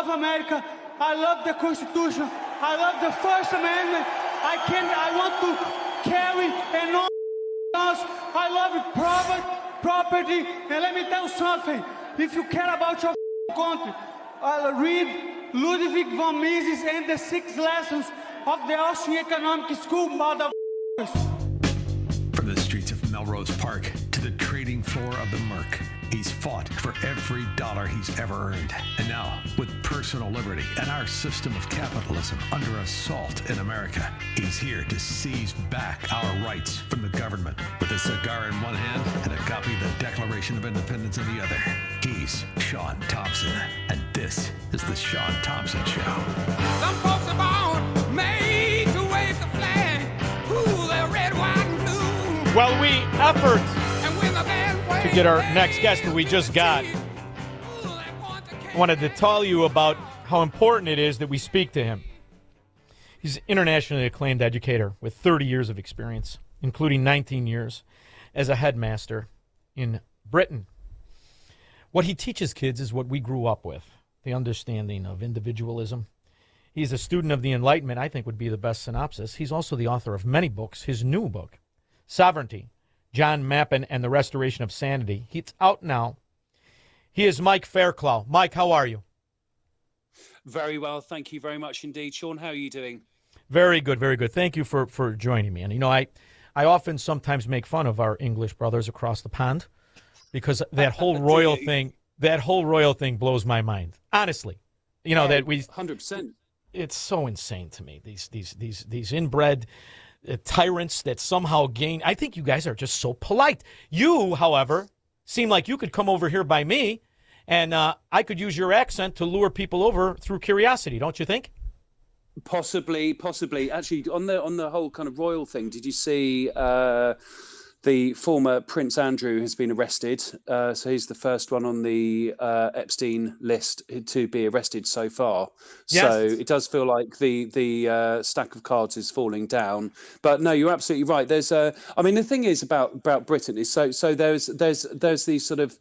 love America. I love the Constitution. I love the First Amendment. I want to carry and all laws. I love property. And let me tell you something. If you care about your country, read Ludwig von Mises and the 6 lessons of the Austrian Economic School, motherfuckers. From the streets of Melrose Park to the trading floor of the Merc, he's fought for every dollar he's ever earned. And now, with personal liberty and our system of capitalism under assault in America, he's here to seize back our rights from the government. With a cigar in one hand and a copy of the Declaration of Independence in the other, he's Sean Thompson. And this is the Sean Thompson Show. Some folks are born made to wave the flag. Ooh, they're red, white, and blue. While we effort to get our next guest that we just got, I wanted to tell you about how important it is that we speak to him. He's an internationally acclaimed educator with 30 years of experience, including 19 years as a headmaster in Britain. What he teaches kids is what we grew up with, the understanding of individualism. He's a student of the Enlightenment, I think would be the best synopsis. He's also the author of many books. His new book, Sovereignty, John Mappin and the Restoration of Sanity. It's out now. He is Mike Fairclough. Mike, how are you? Very well. Thank you very much indeed. Sean, how are you doing? Very good, very good. Thank you for joining me. And, you know, I often sometimes make fun of our English brothers across the pond because that whole royal thing blows my mind. Honestly. You know, that we 100%. It's so insane to me. These inbred tyrants that somehow gain. I think you guys are just so polite. You, however, seem like you could come over here by me, and I could use your accent to lure people over through curiosity. Don't you think? Possibly. Actually, on the whole kind of royal thing, did you see the former Prince Andrew has been arrested? So he's the first one on the Epstein list to be arrested so far. Yes. So it does feel like the stack of cards is falling down. But no, you're absolutely right. There's I mean, the thing is about Britain is so there's these sort of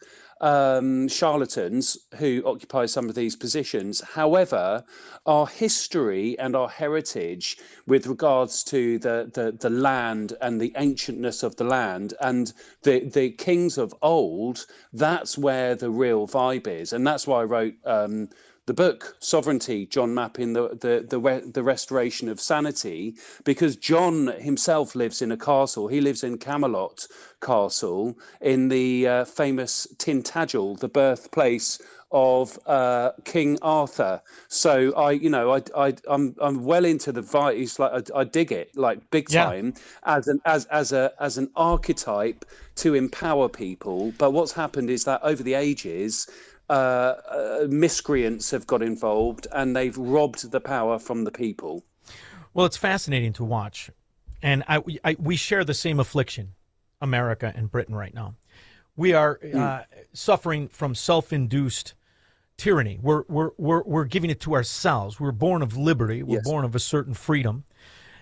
charlatans who occupy some of these positions. However, our history and our heritage with regards to the land and the ancientness of the land and the kings of old, that's where the real vibe is. And that's why I wrote the book Sovereignty, John Mappin, the Restoration of Sanity, because John himself lives in a castle. He lives in Camelot Castle in the famous Tintagel, the birthplace of King Arthur. So I'm well into the vibe. It's like I dig it like big time as an archetype to empower people. But what's happened is that over the ages, miscreants have got involved and they've robbed the power from the people. Well, it's fascinating to watch, and we share the same affliction, America and Britain right now. We are suffering from self-induced tyranny. We're giving it to ourselves. We're born of liberty. We're born of a certain freedom,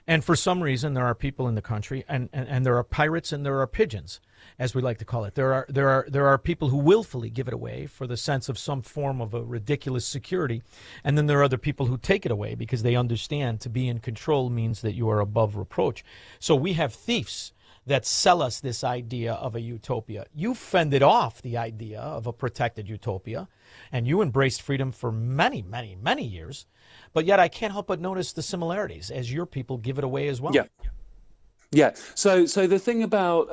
and for some reason, there are people in the country, and there are pirates and there are pigeons, as we like to call it. There are people who willfully give it away for the sense of some form of a ridiculous security, and then there are other people who take it away because they understand to be in control means that you are above reproach. So we have thieves that sell us this idea of a utopia. You fended off the idea of a protected utopia, and you embraced freedom for many, many, many years. But yet I can't help but notice the similarities as your people give it away as well. Yeah. So the thing about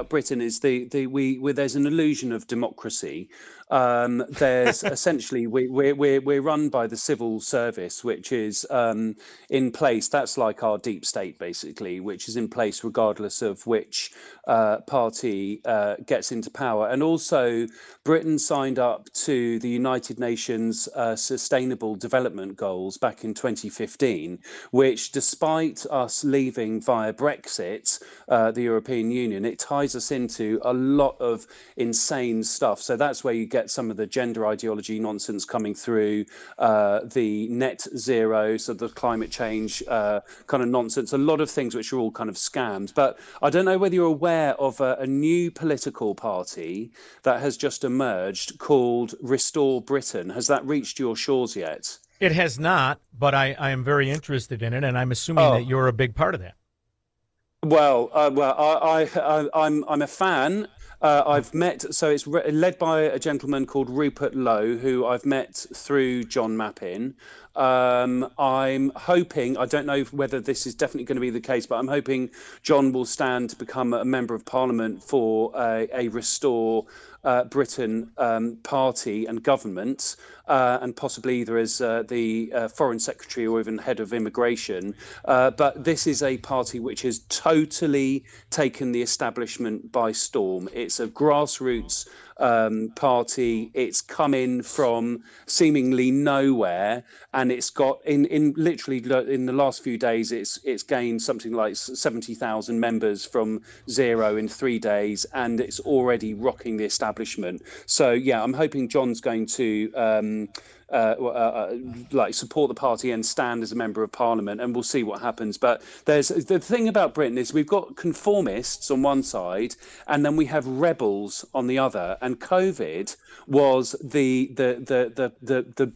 Britain is there's an illusion of democracy. There's essentially we're run by the civil service, which is in place. That's like our deep state, basically, which is in place regardless of which party gets into power. And also, Britain signed up to the United Nations Sustainable Development Goals back in 2015, which, despite us leaving via Brexit, the European Union, it ties us into a lot of insane stuff. So that's where you get some of the gender ideology nonsense coming through, the net zero, so the climate change kind of nonsense, a lot of things which are all kind of scams. But I don't know whether you're aware of a new political party that has just emerged called Restore Britain. Has that reached your shores yet? It has not, but I am very interested in it, and I'm assuming that you're a big part of that. Well, I'm a fan. I've met, so it's led by a gentleman called Rupert Lowe, who I've met through John Mappin. I'm hoping, I don't know whether this is definitely going to be the case, but I'm hoping John will stand to become a member of Parliament for a Restore Britain party and government, and possibly either as the Foreign Secretary or even head of immigration. But this is a party which has totally taken the establishment by storm. It's a grassroots party. It's come in from seemingly nowhere, and it's got in literally in the last few days it's gained something like 70,000 members from zero in 3 days, and it's already rocking the establishment. So yeah, I'm hoping John's going to like support the party and stand as a member of Parliament, and we'll see what happens. But there's the thing about Britain is we've got conformists on one side, and then we have rebels on the other. And COVID was the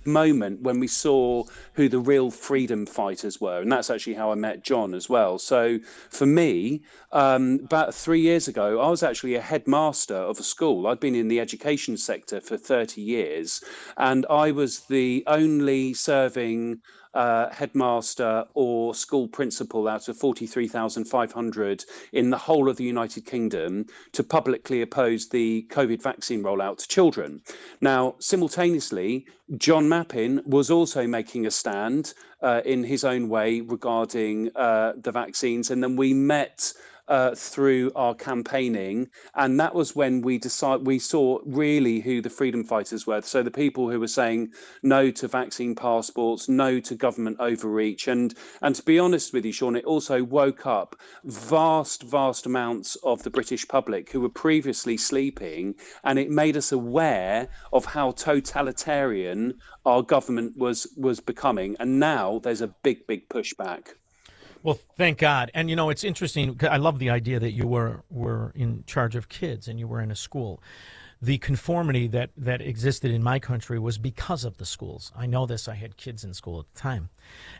moment when we saw who the real freedom fighters were, and that's actually how I met John as well. So for me, about 3 years ago, I was actually a headmaster of a school. I'd been in the education sector for 30 years, and I was the only serving headmaster or school principal out of 43,500 in the whole of the United Kingdom to publicly oppose the COVID vaccine rollout to children. Now, simultaneously, John Mappin was also making a stand in his own way regarding the vaccines, and then we met through our campaigning, and that was when we saw really who the freedom fighters were. So the people who were saying no to vaccine passports, no to government overreach, and to be honest with you, Sean, it also woke up vast amounts of the British public who were previously sleeping, and it made us aware of how totalitarian our government was becoming. And now there's a big pushback. Well, thank God. And, you know, it's interesting. I love the idea that you were in charge of kids and you were in a school. The conformity that existed in my country was because of the schools. I know this. I had kids in school at the time.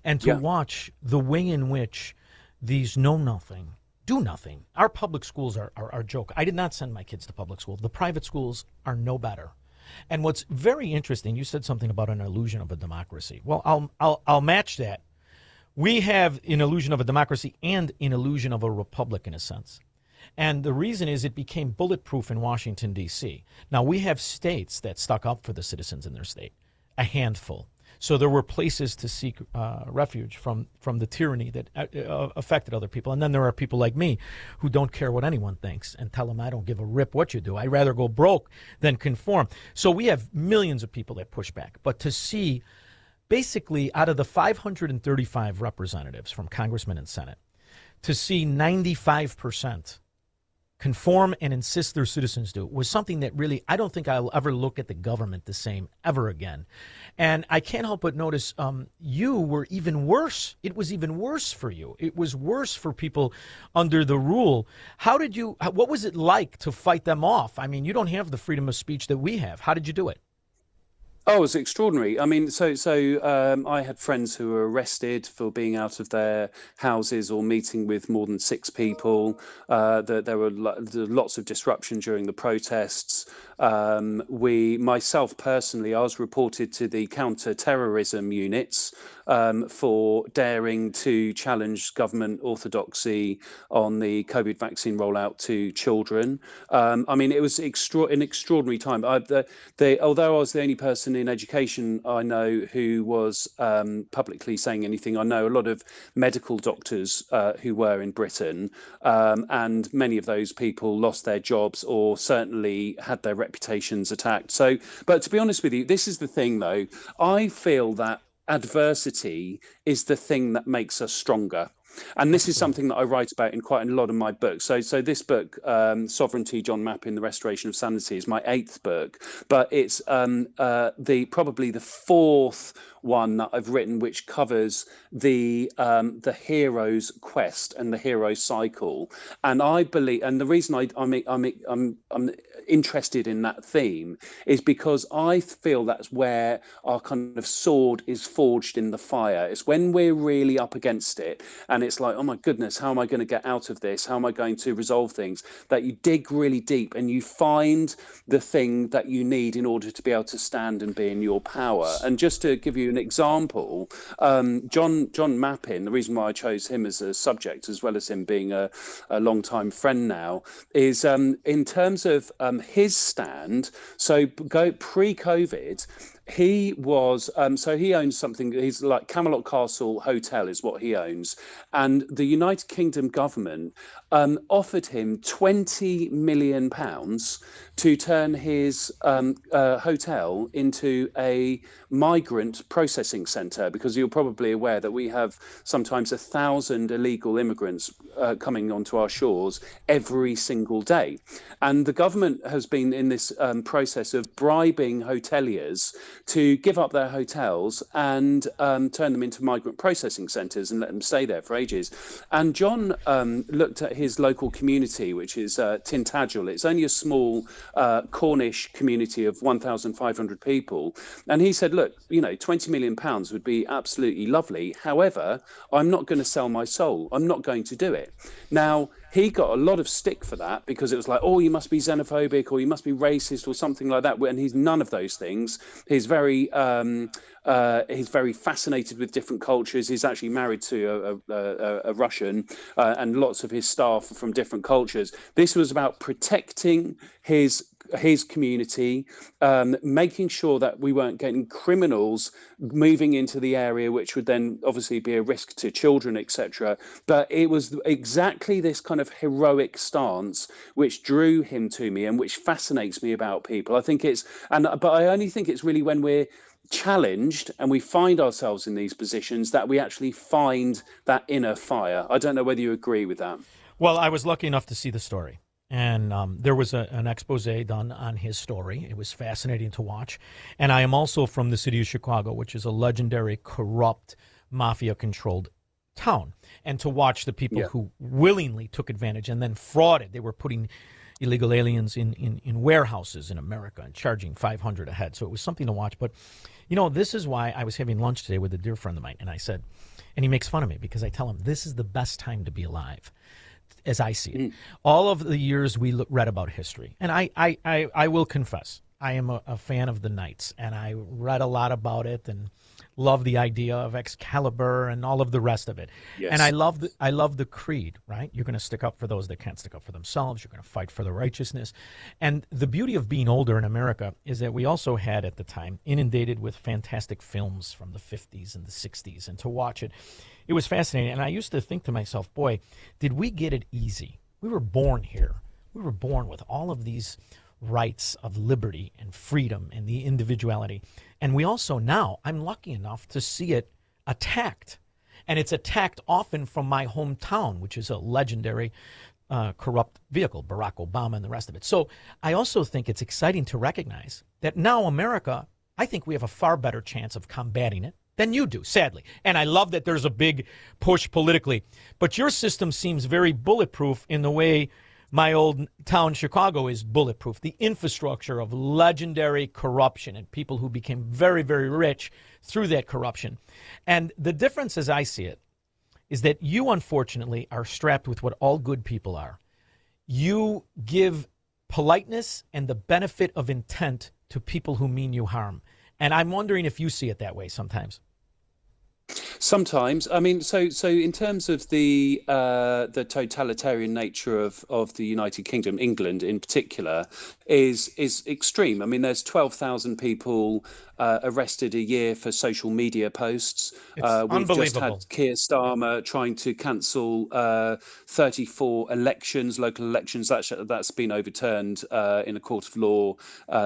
And to watch the way in which these know nothing, do nothing. Our public schools are a joke. I did not send my kids to public school. The private schools are no better. And what's very interesting, you said something about an illusion of a democracy. Well, I'll match that. We have an illusion of a democracy and an illusion of a republic in a sense. And the reason is it became bulletproof in Washington, D.C. Now, we have states that stuck up for the citizens in their state, a handful. So there were places to seek refuge from the tyranny that affected other people. And then there are people like me who don't care what anyone thinks and tell them I don't give a rip what you do. I'd rather go broke than conform. So we have millions of people that push back. But to see basically, out of the 535 representatives from Congressmen and Senate, to see 95% conform and insist their citizens do was something that really, I don't think I'll ever look at the government the same ever again. And I can't help but notice you were even worse. It was even worse for you. It was worse for people under the rule. What was it like to fight them off? I mean, you don't have the freedom of speech that we have. How did you do it? Oh, it was extraordinary. I mean, so I had friends who were arrested for being out of their houses or meeting with more than 6 people. There were lots of disruption during the protests. Myself personally, I was reported to the counter-terrorism units for daring to challenge government orthodoxy on the COVID vaccine rollout to children. I mean, it was an extraordinary time. Although I was the only person in education I know who was publicly saying anything, I know a lot of medical doctors who were in Britain, and many of those people lost their jobs or certainly had their reputations attacked. So, but to be honest with you, this is the thing though, I feel that adversity is the thing that makes us stronger. And this is something that I write about in quite a lot of my books. So this book, Sovereignty, John Mappin, The Restoration of Sanity, is my 8th book, but it's probably the 4th one that I've written, which covers the hero's quest and the hero cycle. And I believe, and the reason I'm interested in that theme is because I feel that's where our kind of sword is forged in the fire. It's when we're really up against it, and it's like, oh my goodness, how am I going to get out of this? How am I going to resolve things? That you dig really deep and you find the thing that you need in order to be able to stand and be in your power. And just to give you an example, John Mappin, the reason why I chose him as a subject, as well as him being a long-time friend now, is in terms of his stand. So go pre-COVID, he was so he owns something. He's like Camelot Castle Hotel is what he owns, and the United Kingdom government offered him £20 million to turn his hotel into a migrant processing centre, because you're probably aware that we have sometimes 1,000 illegal immigrants coming onto our shores every single day, and the government has been in this process of bribing hoteliers to give up their hotels and turn them into migrant processing centres and let them stay there for ages. And John looked at his local community, which is Tintagel. It's only a small Cornish community of 1,500 people. And he said, look, £20 million would be absolutely lovely. However, I'm not going to sell my soul. I'm not going to do it. Now, he got a lot of stick for that, because it was like, oh, you must be xenophobic or you must be racist or something like that. And he's none of those things. He's very fascinated with different cultures. He's actually married to a Russian, and lots of his staff are from different cultures. This was about protecting his community, making sure that we weren't getting criminals moving into the area, which would then obviously be a risk to children, etc. But it was exactly this kind of heroic stance which drew him to me and which fascinates me about people. But I only think it's really when we're challenged and we find ourselves in these positions that we actually find that inner fire. I don't know whether you agree with that. Well, I was lucky enough to see the story. And there was an expose done on his story. It was fascinating to watch. And I am also from the city of Chicago, which is a legendary, corrupt, mafia-controlled town. And to watch the people who willingly took advantage and then frauded. They were putting illegal aliens in warehouses in America and charging $500 a head. So it was something to watch. But, this is why I was having lunch today with a dear friend of mine. And I said, and he makes fun of me because I tell him, this is the best time to be alive, as I see it. All of the years we read about history. And I will confess, I am a fan of the Knights, and I read a lot about it and love the idea of Excalibur and all of the rest of it. Yes. And I love the creed, right? You're going to stick up for those that can't stick up for themselves. You're going to fight for the righteousness. And the beauty of being older in America is that we also had at the time inundated with fantastic films from the 50s and the 60s, and to watch it, it was fascinating. And I used to think to myself, boy, did we get it easy? We were born here. We were born with all of these rights of liberty and freedom and the individuality. And we also now, I'm lucky enough to see it attacked. And it's attacked often from my hometown, which is a legendary corrupt vehicle, Barack Obama and the rest of it. So I also think it's exciting to recognize that now America, I think we have a far better chance of combating it than you do, sadly. And I love that there's a big push politically. But your system seems very bulletproof in the way my old town, Chicago, is bulletproof. The infrastructure of legendary corruption and people who became very, very rich through that corruption. And the difference, as I see it, is that you, unfortunately, are strapped with what all good people are. You give politeness and the benefit of intent to people who mean you harm. And I'm wondering if you see it that way sometimes. Sometimes, I mean, so in terms of the totalitarian nature of the United Kingdom, England in particular, is extreme. I mean, there's 12,000 people arrested a year for social media posts. It's We've just unbelievable. had Keir Starmer trying to cancel 34 elections, local elections. That's been overturned in a court of law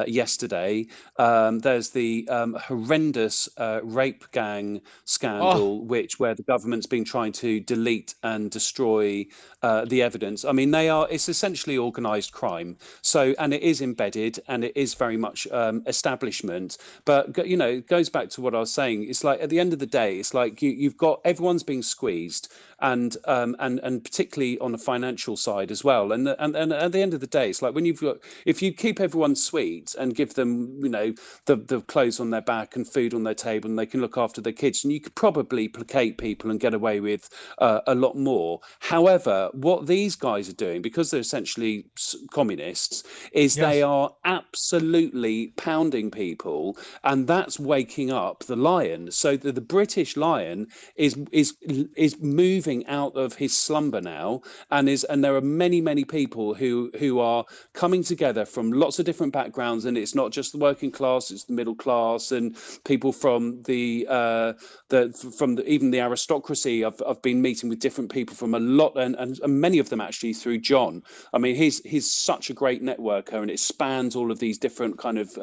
yesterday. There's the horrendous rape gang scandal, where the government's been trying to delete and destroy the evidence. I mean, it's essentially organised crime. So, and it is embedded, and it is very much establishment. But you know, it goes back to what I was saying. It's like at the end of the day, it's like you've got everyone's being squeezed, and particularly on the financial side as well. And at the end of the day, it's like when if you keep everyone sweet and give them, you know, the clothes on their back and food on their table, and they can look after their kids, and you could probably placate people and get away with a lot more. However, what these guys are doing, because they're essentially communists, is they are absolutely pounding people, and that's waking up the lion. So the British lion is moving out of his slumber now, and there are many people who are coming together from lots of different backgrounds, and it's not just the working class, it's the middle class and people from even the aristocracy. I've been meeting with different people from a lot, and many of them actually through John. I mean, he's such a great networker, and it spans all of these different kind of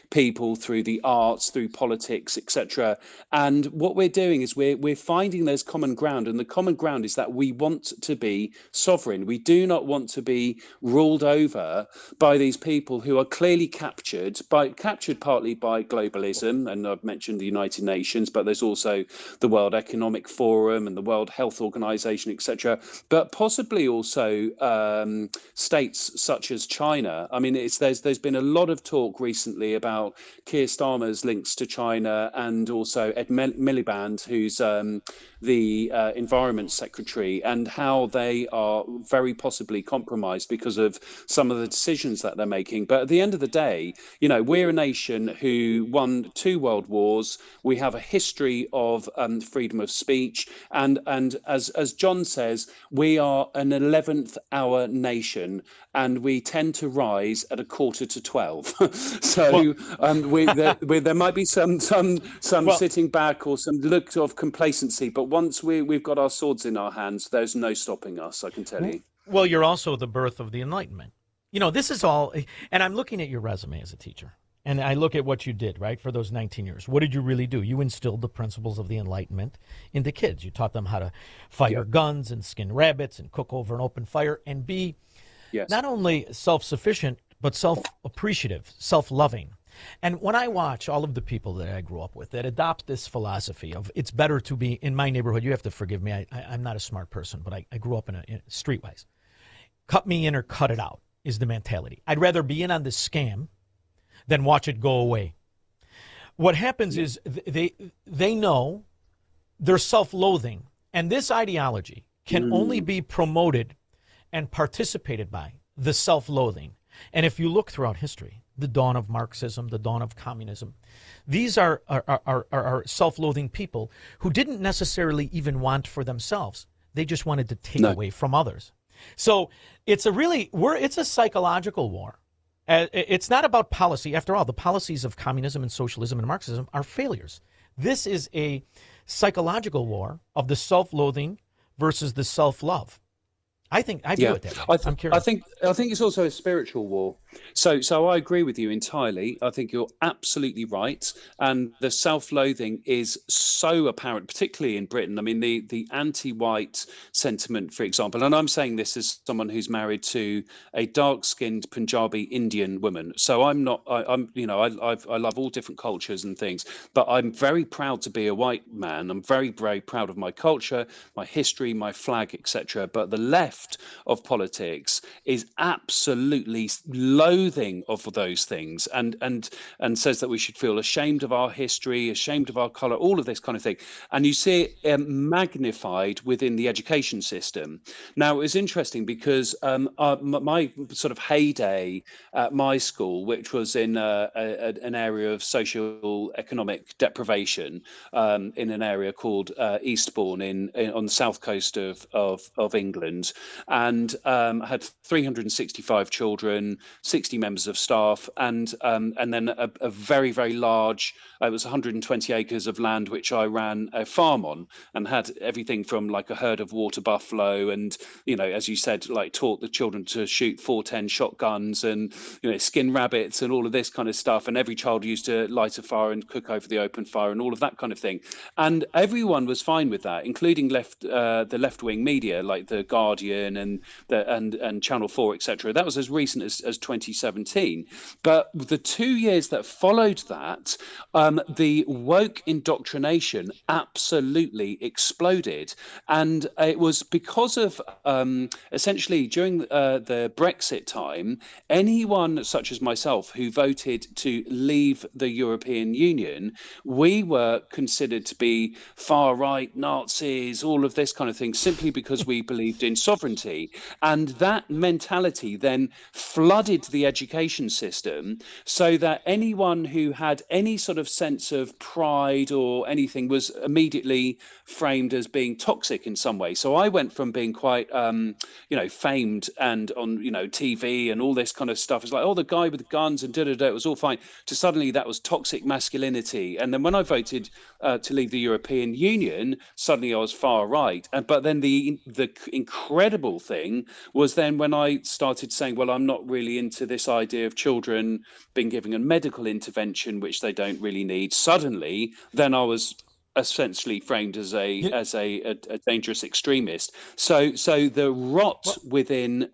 people through the arts, through politics, etc. And what we're doing is we're finding there's common ground, and the common ground is that we want to be sovereign. We do not want to be ruled over by these people who are clearly captured partly by globalism, and I've mentioned the United Nations, but there's also the World Economic Forum and the World Health Organization, etc., but possibly also states such as China. I mean, there's been a lot of talk recently about Keir Starmer's links to China, and also Ed Miliband, who's the Environment Secretary, and how they are very possibly compromised because of some of the decisions that they're making. But at the end of the day, you know, we're a nation who won 2 world wars. We have a history of freedom of speech, and as John says, we are an 11th hour nation, and we tend to rise at 11:45. So there might be some sitting back or some look of complacency, but once we've got our swords in our hands, there's no stopping us, I can tell you. Well, you're also the birth of the Enlightenment. You know, this is all, and I'm looking at your resume as a teacher, and I look at what you did, right, for those 19 years. What did you really do? You instilled the principles of the Enlightenment into kids. You taught them how to fire guns and skin rabbits and cook over an open fire and be not only self-sufficient, but self-appreciative, self-loving. And when I watch all of the people that I grew up with that adopt this philosophy of it's better to be in my neighborhood, you have to forgive me, I'm not a smart person, but I grew up in streetwise. Cut me in or cut it out is the mentality. I'd rather be in on this scam than watch it go away. What happens is they know they're self-loathing, and this ideology can only be promoted and participated by the self-loathing. And if you look throughout history, the dawn of Marxism, the dawn of communism, these are self-loathing people who didn't necessarily even want for themselves. They just wanted to take away from others. So it's a psychological war. It's not about policy. After all, the policies of communism and socialism and Marxism are failures. This is a psychological war of the self-loathing versus the self-love. I view it that way. I'm curious. I think it's also a spiritual war. So I agree with you entirely. I think you're absolutely right. And the self-loathing is so apparent, particularly in Britain. I mean, the anti-white sentiment, for example, and I'm saying this as someone who's married to a dark-skinned Punjabi Indian woman. So I love all different cultures and things, but I'm very proud to be a white man. I'm very, very proud of my culture, my history, my flag, etc. But the left of politics is absolutely loathing of those things, and says that we should feel ashamed of our history, ashamed of our color, all of this kind of thing. And you see it magnified within the education system. Now, it was interesting because my sort of heyday at my school, which was in an area of socio-economic deprivation, in an area called Eastbourne on the south coast of England, and had 365 children, 60 members of staff, and then a very, very large, it was 120 acres of land which I ran a farm on, and had everything from like a herd of water buffalo, and as you said, like taught the children to shoot 410 shotguns, and skin rabbits and all of this kind of stuff, and every child used to light a fire and cook over the open fire and all of that kind of thing, and everyone was fine with that, including the left-wing media like the Guardian and Channel 4, etc. That was as recent as 2017. But the 2 years that followed that, the woke indoctrination absolutely exploded, and it was because of essentially during the Brexit time, anyone such as myself who voted to leave the European Union, we were considered to be far right, Nazis, all of this kind of thing, simply because we believed in sovereignty. And that mentality then flooded the education system, so that anyone who had any sort of sense of pride or anything was immediately framed as being toxic in some way. So I went from being quite famed and on TV and all this kind of stuff. It's like, oh, the guy with the guns and it was all fine, to suddenly that was toxic masculinity. And then when I voted to leave the European Union, suddenly I was far right. But then the incredible thing was then when I started saying, well, I'm not really into this idea of children being given a medical intervention, which they don't really need. Suddenly, then I was essentially framed as a dangerous extremist. So the rot within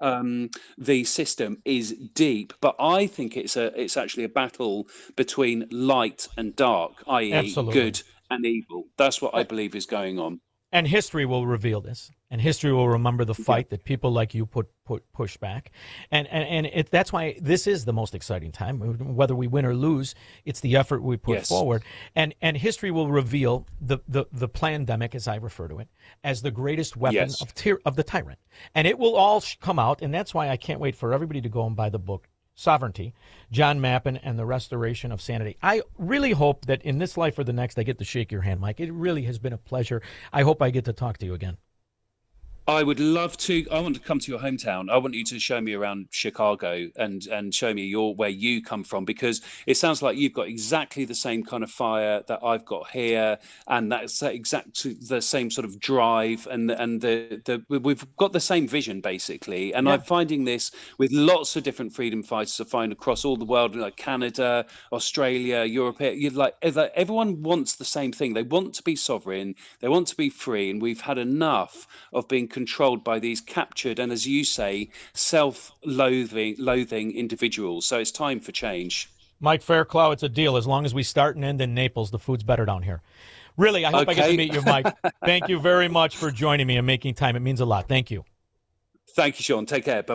the system is deep, but I think it's actually a battle between light and dark, i.e. Absolutely. Good and evil. That's what I believe is going on. And history will reveal this, and history will remember the fight that people like you push back, and that's why this is the most exciting time. Whether we win or lose, it's the effort we put forward, and history will reveal the pandemic, as I refer to it, as the greatest weapon of the tyrant, and it will all come out, and that's why I can't wait for everybody to go and buy the book Sovereignty, John Mappin and the Restoration of Sanity. I really hope that in this life or the next, I get to shake your hand, Mike. It really has been a pleasure. I hope I get to talk to you again. I would love to. I want to come to your hometown. I want you to show me around Chicago and show me where you come from, because it sounds like you've got exactly the same kind of fire that I've got here, and that's exactly the same sort of drive, and we've got the same vision basically. And I'm finding this with lots of different freedom fighters I find across all the world, like Canada, Australia, Europe. Everyone wants the same thing. They want to be sovereign. They want to be free, and we've had enough of being controlled by these captured and, as you say, self-loathing individuals. So it's time for change. Mike Fairclough, it's a deal. As long as we start and end in Naples, the food's better down here. Really, I hope I get to meet you, Mike. Thank you very much for joining me and making time. It means a lot. Thank you. Thank you, Sean. Take care. Bye.